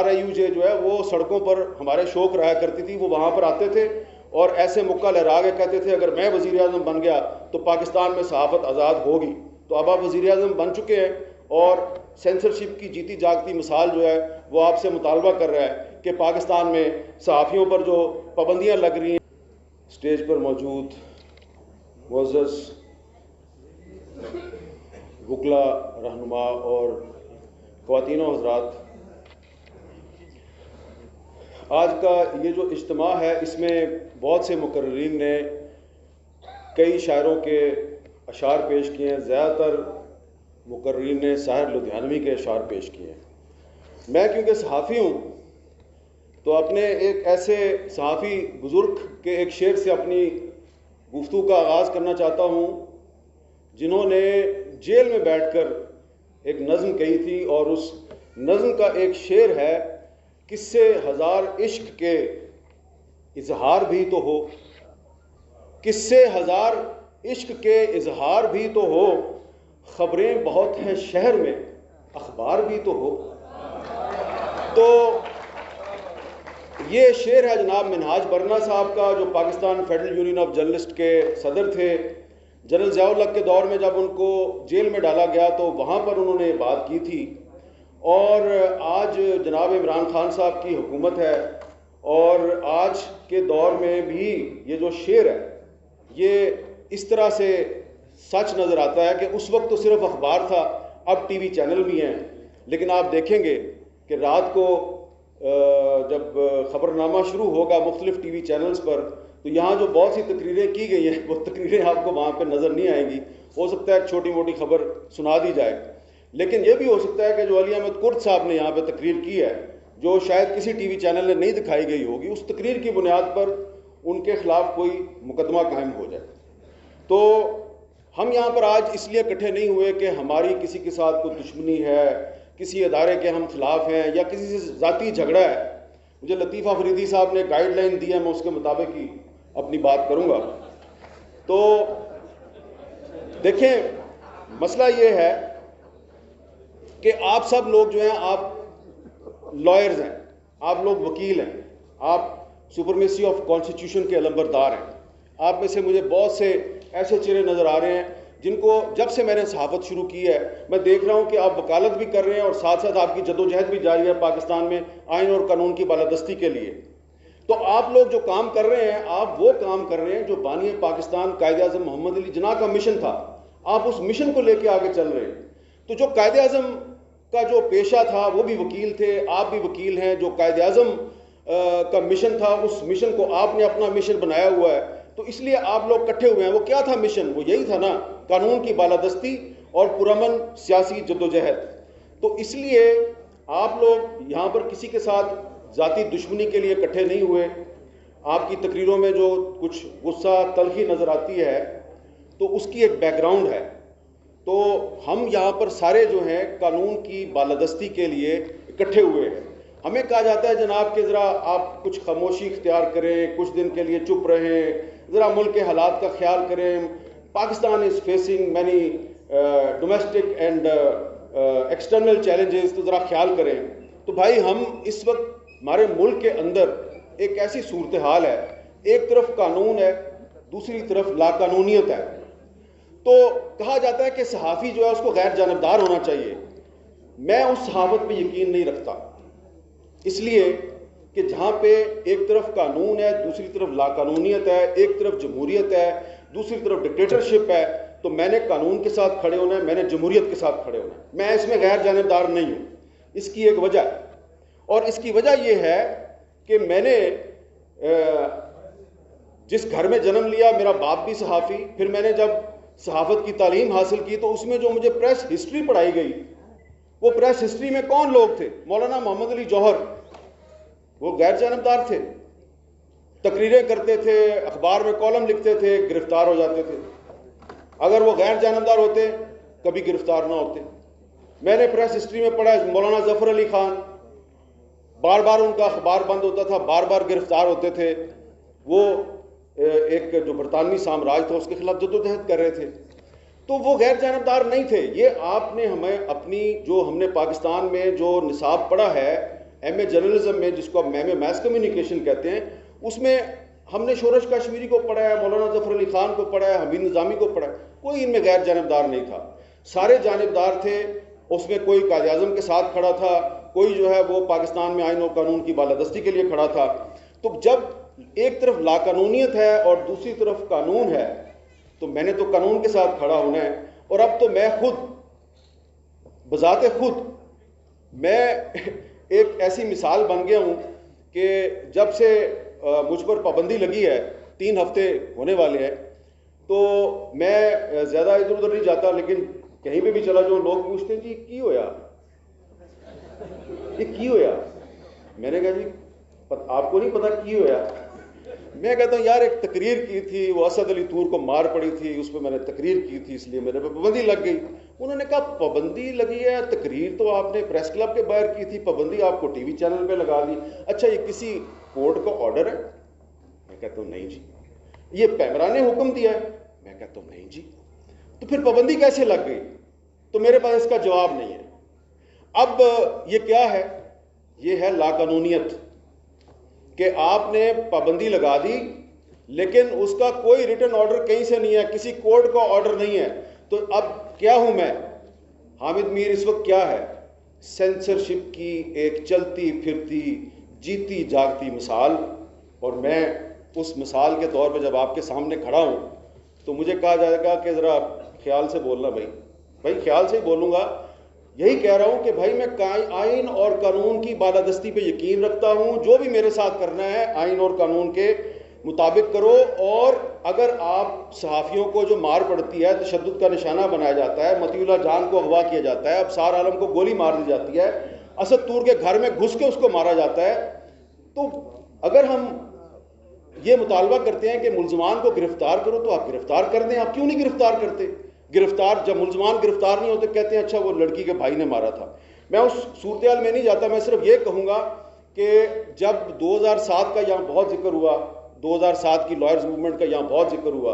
RIUJ جو ہے وہ سڑکوں پر ہمارے شوق رہا کرتی تھی، وہ وہاں پر آتے تھے اور ایسے مکہ لہرا کے کہتے تھے اگر میں وزیر اعظم بن گیا تو پاکستان میں صحافت آزاد ہوگی۔ تو اب آپ وزیر اعظم بن چکے ہیں اور سینسرشپ کی جیتی جاگتی مثال جو ہے وہ آپ سے مطالبہ کر رہا ہے کہ پاکستان میں صحافیوں پر جو پابندیاں لگ رہی ہیں۔ اسٹیج پر موجود معزز وکلا رہنما اور خواتین و حضرات، آج کا یہ جو اجتماع ہے اس میں بہت سے مقررین نے کئی شاعروں کے اشعار پیش کیے ہیں، زیادہ تر مقررین نے ساحر لدھیانوی کے اشعار پیش کیے ہیں۔ میں کیونکہ صحافی ہوں تو اپنے ایک ایسے صحافی بزرگ کے ایک شعر سے اپنی گفتگو کا آغاز کرنا چاہتا ہوں جنہوں نے جیل میں بیٹھ کر ایک نظم کہی تھی، اور اس نظم کا ایک شعر ہے، قصے ہزار عشق کے اظہار بھی تو ہو، قصے ہزار عشق کے اظہار بھی تو ہو، خبریں بہت ہیں شہر میں اخبار بھی تو ہو۔ تو یہ شعر ہے جناب منہاج برنا صاحب کا، جو Pakistan federal union of journalist کے صدر تھے۔ جنرل ضیاء الحق کے دور میں جب ان کو جیل میں ڈالا گیا تو وہاں پر انہوں نے یہ بات کی تھی، اور آج جناب عمران خان صاحب کی حکومت ہے اور آج کے دور میں بھی یہ جو شعر ہے یہ اس طرح سے سچ نظر آتا ہے کہ اس وقت تو صرف اخبار تھا، اب ٹی وی چینل بھی ہیں، لیکن آپ دیکھیں گے کہ رات کو جب خبرنامہ شروع ہوگا مختلف ٹی وی چینلز پر تو یہاں جو بہت سی تقریریں کی گئی ہیں وہ تقریریں آپ کو وہاں پہ نظر نہیں آئیں گی۔ ہو سکتا ہے ایک چھوٹی موٹی خبر سنا دی جائے، لیکن یہ بھی ہو سکتا ہے کہ جو علی احمد کرد صاحب نے یہاں پہ تقریر کی ہے جو شاید کسی ٹی وی چینل نے نہیں دکھائی گئی ہوگی، اس تقریر کی بنیاد پر ان کے خلاف کوئی مقدمہ قائم ہو جائے۔ تو ہم یہاں پر آج اس لیے اکٹھے نہیں ہوئے کہ ہماری کسی کے ساتھ کوئی دشمنی ہے، کسی ادارے کے ہم خلاف ہیں یا کسی سے ذاتی جھگڑا ہے۔ مجھے لطیف افریدی صاحب نے گائیڈ لائن دی ہے، میں اس کے مطابق ہی اپنی بات کروں گا۔ تو دیکھیں مسئلہ یہ ہے کہ آپ سب لوگ جو ہیں آپ لائرز ہیں، آپ لوگ وکیل ہیں، آپ سپرمیسی آف کانسٹیٹیوشن کے علمبردار ہیں۔ آپ میں سے مجھے بہت سے ایسے چہرے نظر آ رہے ہیں جن کو جب سے میں نے صحافت شروع کی ہے میں دیکھ رہا ہوں کہ آپ وکالت بھی کر رہے ہیں اور ساتھ ساتھ آپ کی جدوجہد بھی جاری ہے پاکستان میں آئین اور قانون کی بالادستی کے لیے۔ تو آپ لوگ جو کام کر رہے ہیں آپ وہ کام کر رہے ہیں جو بانی پاکستان قائد اعظم محمد علی جناح کا مشن تھا، آپ اس مشن کو لے کے آگے چل رہے ہیں۔ تو جو قائد اعظم کا جو پیشہ تھا وہ بھی وکیل تھے، آپ بھی وکیل ہیں، جو قائد اعظم کا مشن تھا اس مشن کو آپ نے اپنا مشن بنایا ہوا ہے، تو اس لیے آپ لوگ اکٹھے ہوئے ہیں۔ وہ کیا تھا مشن؟ وہ یہی تھا نا، قانون کی بالادستی اور پرامن سیاسی جدوجہد۔ تو اس لیے آپ لوگ یہاں پر کسی کے ساتھ ذاتی دشمنی کے لیے اکٹھے نہیں ہوئے۔ آپ کی تقریروں میں جو کچھ غصہ تلخی نظر آتی ہے تو اس کی ایک بیک گراؤنڈ ہے۔ تو ہم یہاں پر سارے جو ہیں قانون کی بالادستی کے لیے اکٹھے ہوئے ہیں۔ ہمیں کہا جاتا ہے جناب کہ ذرا آپ کچھ خاموشی اختیار کریں، کچھ دن کے لیے چپ رہیں، ذرا ملک کے حالات کا خیال کریں، Pakistan is facing many domestic and external challenges, تو ذرا خیال کریں۔ تو بھائی ہم اس وقت ہمارے ملک کے اندر ایک ایسی صورتحال ہے، ایک طرف قانون ہے دوسری طرف لا قانونیت ہے۔ تو کہا جاتا ہے کہ صحافی جو ہے اس کو غیر جانبدار ہونا چاہیے۔ میں اس صحافت پہ یقین نہیں رکھتا، اس لیے کہ جہاں پہ ایک طرف قانون ہے دوسری طرف لا قانونیت ہے، ایک طرف جمہوریت ہے دوسری طرف ڈکٹیٹرشپ ہے، تو میں نے قانون کے ساتھ کھڑے ہونا ہے، میں نے جمہوریت کے ساتھ کھڑے ہونا ہے، میں اس میں غیر جانبدار نہیں ہوں۔ اس کی ایک وجہ ہے، اور اس کی وجہ یہ ہے کہ میں نے جس گھر میں جنم لیا، میرا باپ بھی صحافی، پھر میں نے جب صحافت کی تعلیم حاصل کی تو اس میں جو مجھے پریس ہسٹری پڑھائی گئی، وہ پریس ہسٹری میں کون لوگ تھے؟ مولانا محمد علی جوہر، وہ غیر جانبدار تھے، تقریریں کرتے تھے، اخبار میں کالم لکھتے تھے، گرفتار ہو جاتے تھے۔ اگر وہ غیر جانبدار ہوتے کبھی گرفتار نہ ہوتے۔ میں نے پریس ہسٹری میں پڑھا مولانا ظفر علی خان، بار بار ان کا اخبار بند ہوتا تھا، بار بار گرفتار ہوتے تھے، وہ ایک جو برطانوی سامراج تھا اس کے خلاف جدوجہد کر رہے تھے، تو وہ غیر جانبدار نہیں تھے۔ یہ آپ نے ہمیں اپنی جو ہم نے پاکستان میں جو نصاب پڑھا ہے ایم اے جرنلزم میں، جس کو اب ایم اے میس کمیونیکیشن کہتے ہیں، اس میں ہم نے شورش کشمیری کو پڑھا ہے، مولانا ظفر علی خان کو پڑھا ہے، حمید نظامی کو پڑھا ہے، کوئی ان میں غیر جانبدار نہیں تھا، سارے جانبدار تھے۔ اس میں کوئی قائد اعظم کے ساتھ کھڑا تھا، کوئی جو ہے وہ پاکستان میں آئین و قانون کی بالادستی کے لیے کھڑا تھا۔ تو جب ایک طرف لا قانونیت ہے اور دوسری طرف قانون ہے، تو میں نے تو قانون کے ساتھ کھڑا ہونا ہے۔ اور اب تو میں خود بذات خود میں ایک ایسی مثال بن گیا ہوں کہ جب سے مجھ پر پابندی لگی ہے، 3 ہفتے ہونے والے ہیں، تو میں زیادہ ادھر ادھر نہیں جاتا، لیکن کہیں پہ بھی چلا جاؤں لوگ پوچھتے ہیں جی کی ہویا، یہ کی ہویا؟ میں نے کہا جی آپ کو نہیں پتا کی ہویا؟ میں کہتا ہوں یار ایک تقریر کی تھی، وہ اسد علی طور کو مار پڑی تھی، اس پہ میں نے تقریر کی تھی، اس لیے میرے پہ پابندی لگ گئی۔ انہوں نے کہا پابندی لگی ہے، تقریر تو آپ نے پریس کلب کے باہر کی تھی، پابندی آپ کو ٹی وی چینل پہ لگا دی، اچھا یہ کسی کورٹ کا آرڈر ہے؟ میں کہتا ہوں نہیں جی۔ یہ پیمرا نے حکم دیا ہے؟ میں کہتا ہوں نہیں جی۔ تو پھر پابندی کیسے لگ گئی؟ تو میرے پاس اس کا جواب نہیں ہے۔ اب یہ کیا ہے؟ یہ ہے لا قانونیت، کہ آپ نے پابندی لگا دی لیکن اس کا کوئی ریٹن آرڈر کہیں سے نہیں ہے، کسی کورٹ کا آرڈر نہیں ہے۔ تو اب کیا ہوں میں؟ حامد میر اس وقت کیا ہے؟ سینسرشپ کی ایک چلتی پھرتی جیتی جاگتی مثال، اور میں اس مثال کے طور پہ جب آپ کے سامنے کھڑا ہوں تو مجھے کہا جائے گا کہ ذرا خیال سے بولنا بھائی خیال سے ہی بولوں گا۔ یہی کہہ رہا ہوں کہ بھائی میں آئین اور قانون کی بالادستی پہ یقین رکھتا ہوں، جو بھی میرے ساتھ کرنا ہے آئین اور قانون کے مطابق کرو، اور اگر آپ صحافیوں کو جو مار پڑتی ہے، تشدد کا نشانہ بنایا جاتا ہے، مطیع اللہ جان کو اغوا کیا جاتا ہے، ابصار عالم کو گولی مار دی جاتی ہے، اسد طور کے گھر میں گھس کے اس کو مارا جاتا ہے، تو اگر ہم یہ مطالبہ کرتے ہیں کہ ملزمان کو گرفتار کرو تو آپ گرفتار کر دیں۔ آپ کیوں نہیں گرفتار کرتے؟ جب ملزمان گرفتار نہیں ہوتے کہتے ہیں اچھا وہ لڑکی کے بھائی نے مارا تھا۔ میں اس صورتحال میں نہیں جاتا، میں صرف یہ کہوں گا کہ جب 2007 کا یہاں بہت ذکر ہوا، 2007 کی لائرز موومنٹ کا یہاں بہت ذکر ہوا،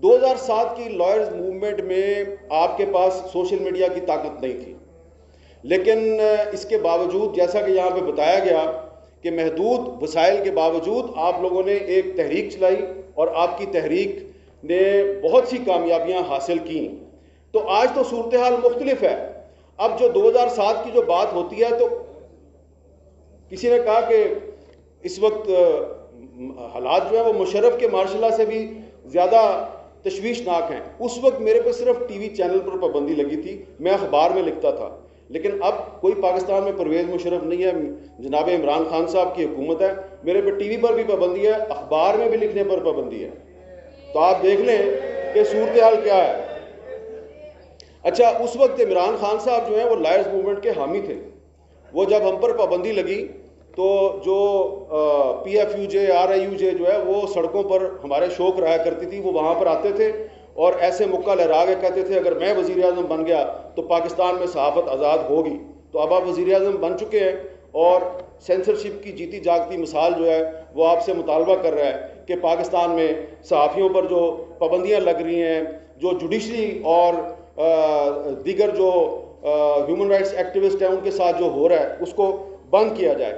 2007 کی لائرز موومنٹ میں آپ کے پاس سوشل میڈیا کی طاقت نہیں تھی، لیکن اس کے باوجود جیسا کہ یہاں پہ بتایا گیا کہ محدود وسائل کے باوجود آپ لوگوں نے ایک تحریک چلائی، اور آپ کی تحریک نے بہت سی کامیابیاں حاصل کیں۔ تو آج تو صورتحال مختلف ہے۔ اب جو 2007 کی جو بات ہوتی ہے، تو کسی نے کہا کہ اس وقت حالات جو ہیں وہ مشرف کے مارشل لا سے بھی زیادہ تشویشناک ہیں۔ اس وقت میرے پہ صرف ٹی وی چینل پر پابندی لگی تھی، میں اخبار میں لکھتا تھا، لیکن اب کوئی پاکستان میں پرویز مشرف نہیں ہے، جناب عمران خان صاحب کی حکومت ہے، میرے پہ ٹی وی پر بھی پابندی ہے، اخبار میں بھی لکھنے پر پابندی ہے۔ تو آپ دیکھ لیں کہ صورتحال کیا ہے۔ اچھا اس وقت عمران خان صاحب جو ہیں وہ لائرز موومنٹ کے حامی تھے، وہ جب ہم پر پابندی لگی تو جو P F U J R I U J جو ہے وہ سڑکوں پر ہمارے شو کرایا کرتی تھی، وہ وہاں پر آتے تھے اور ایسے مکہ لہرا کے کہتے تھے اگر میں وزیر اعظم بن گیا تو پاکستان میں صحافت آزاد ہوگی۔ تو اب آپ وزیر اعظم بن چکے ہیں، اور سینسرشپ کی جیتی جاگتی مثال جو ہے وہ آپ سے مطالبہ کر رہا ہے کہ پاکستان میں صحافیوں پر جو پابندیاں لگ رہی ہیں، جو جوڈیشری اور دیگر جو ہیومن رائٹس ایکٹیوسٹ ہیں ان کے ساتھ جو ہو رہا ہے اس کو بند کیا جائے۔